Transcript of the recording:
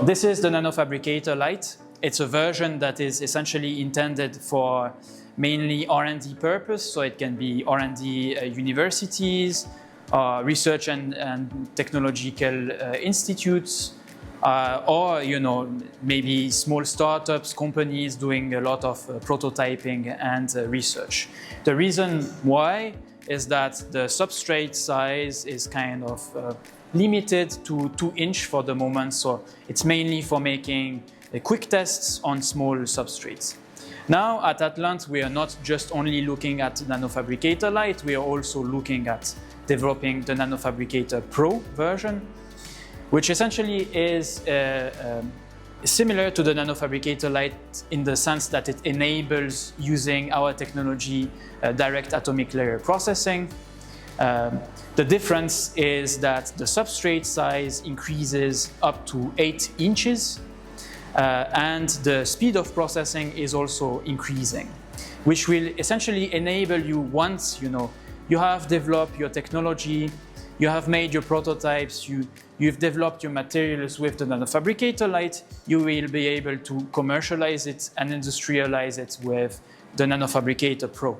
This is the Nanofabricator LITE. It's a version that is essentially intended for mainly R&D purpose, so it can be R&D universities, research and technological institutes, or maybe small startups, companies doing a lot of prototyping and research. The reason why is that the substrate size is kind of limited to 2" for the moment, so it's mainly for making quick tests on small substrates. Now at ATLANT we are not just only looking at Nanofabricator LITE, we are also looking at developing the Nanofabricator Pro version, which essentially is similar to the Nanofabricator LITE in the sense that it enables using our technology direct atomic layer processing. The difference is that the substrate size increases up to 8 inches and the speed of processing is also increasing, which will essentially enable you, once you have developed your technology, you have made your prototypes, you've developed your materials with the Nanofabricator LITE, you will be able to commercialize it and industrialize it with the Nanofabricator Pro.